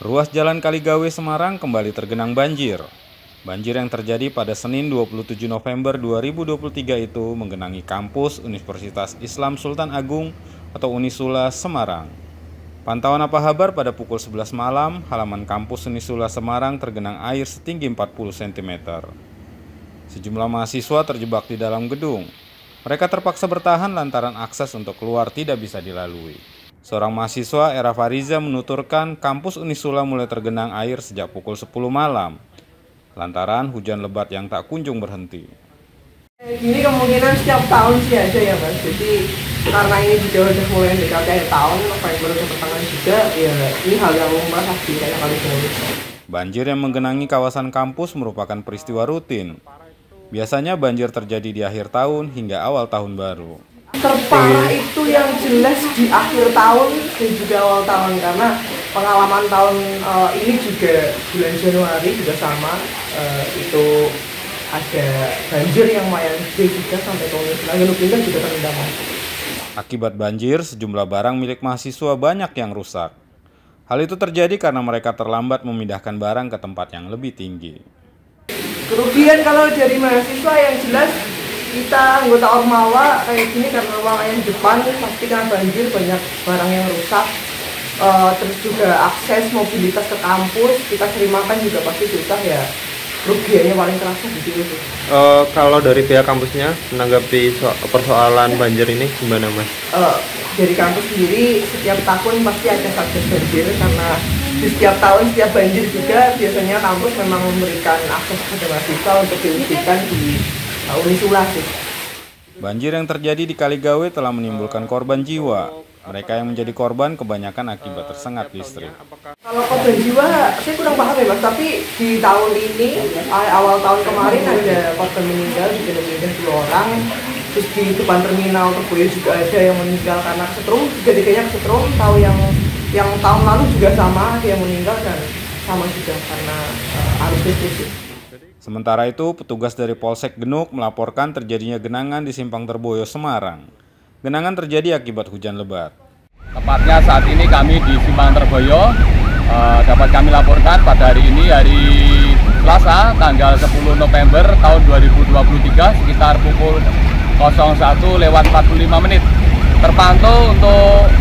Ruas Jalan Kaligawe Semarang kembali tergenang banjir. Banjir yang terjadi pada Senin 27 November 2023 itu menggenangi kampus Universitas Islam Sultan Agung atau Unisula Semarang. Pantauan apa kabar pada pukul 11 malam, halaman kampus Unisula Semarang tergenang air setinggi 40 cm. Sejumlah mahasiswa terjebak di dalam gedung. Mereka terpaksa bertahan lantaran akses untuk keluar tidak bisa dilalui. Seorang mahasiswa, Era Fariza, menuturkan kampus Unisula mulai tergenang air sejak pukul 10 malam, lantaran hujan lebat yang tak kunjung berhenti. Ini kemungkinan setiap tahun sih ada ya Mas, jadi karena ini juga udah mulai mendekati akhir tahun, November ke pertengahan juga, ya ini hal yang lumrah pasti kayak kali ini. Banjir yang menggenangi kawasan kampus merupakan peristiwa rutin. Biasanya banjir terjadi di akhir tahun hingga awal tahun baru. Terparah itu yang jelas di akhir tahun dan juga awal tahun, karena pengalaman tahun ini juga bulan Januari juga sama, itu ada banjir yang lumayan gede juga sampai ke Unisula, Gedung juga terendam. Akibat banjir, sejumlah barang milik mahasiswa banyak yang rusak. Hal itu terjadi karena mereka terlambat memindahkan barang ke tempat yang lebih tinggi. Kerugian kalau dari mahasiswa yang jelas kita anggota Ormawa kayak gini karena ruangan depan pasti karena banjir banyak barang yang rusak, terus juga akses mobilitas ke kampus kita cari makan juga pasti susah ya, kerugiannya paling kerasa di situ. Kalau dari pihak kampusnya menanggapi persoalan banjir ini gimana Mas? Dari kampus sendiri setiap tahun pasti ada satgas banjir, karena di setiap tahun setiap banjir juga biasanya kampus memang memberikan akses kepada mahasiswa untuk diujikan di Unisula sih. Banjir yang terjadi di Kaligawe telah menimbulkan korban jiwa. Mereka yang menjadi korban kebanyakan akibat tersengat listrik. Kalau korban jiwa, saya kurang paham ya Mas, tapi di tahun ini, awal tahun kemarin ada korban meninggal di Gedung Indah 2 orang. Terus di depan terminal Terboyo juga ada yang meninggal karena kesetrum, tiga-tiganya kesetrum. Yang tahun lalu juga sama, ada yang meninggal dan sama juga karena arus listrik. Sementara itu, petugas dari Polsek Genuk melaporkan terjadinya genangan di Simpang Terboyo, Semarang. Genangan terjadi akibat hujan lebat. Tepatnya saat ini kami di Simpang Terboyo, dapat kami laporkan pada hari ini, hari Selasa, tanggal 10 November tahun 2023, sekitar pukul 01:45. Terpantau untuk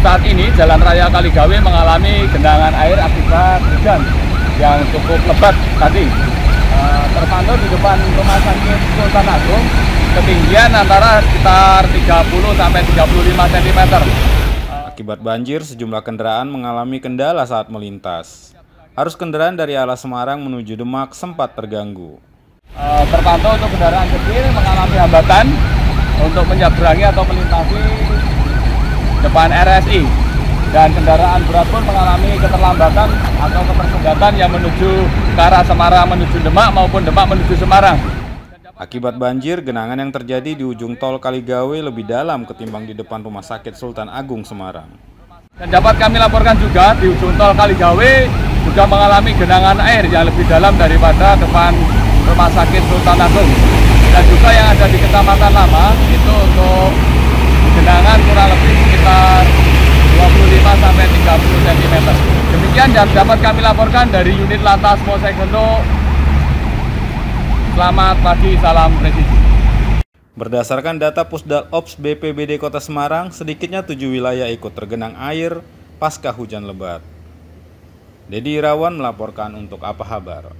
saat ini Jalan Raya Kaligawe mengalami genangan air akibat hujan yang cukup lebat tadi. Terpantau di depan Rumah Sakit Sultan Agung ketinggian antara sekitar 30–35 cm. Akibat banjir, sejumlah kendaraan mengalami kendala saat melintas. Arus kendaraan dari arah Semarang menuju Demak sempat terganggu. Terpantau untuk kendaraan kecil mengalami hambatan untuk menyeberangi atau melintasi depan RSI, dan kendaraan berat pun mengalami keterlambatan atau ketersendatan yang menuju ke arah Semarang menuju Demak maupun Demak menuju Semarang. Akibat banjir, genangan yang terjadi di ujung tol Kaligawe lebih dalam ketimbang di depan Rumah Sakit Sultan Agung Semarang. Dan dapat kami laporkan juga di ujung tol Kaligawe juga mengalami genangan air yang lebih dalam daripada depan Rumah Sakit Sultan Agung. Dan juga yang ada di Kecamatan Lama itu untuk genangan kurang lebih sekitar 25–30 cm. Demikian yang dapat kami laporkan dari unit Lantas Polsek Genuk. Selamat pagi, salam presisi. Berdasarkan data Pusdal Ops BPBD Kota Semarang, sedikitnya 7 wilayah ikut tergenang air pasca hujan lebat. Dedi Irawan melaporkan untuk Apa Kabar.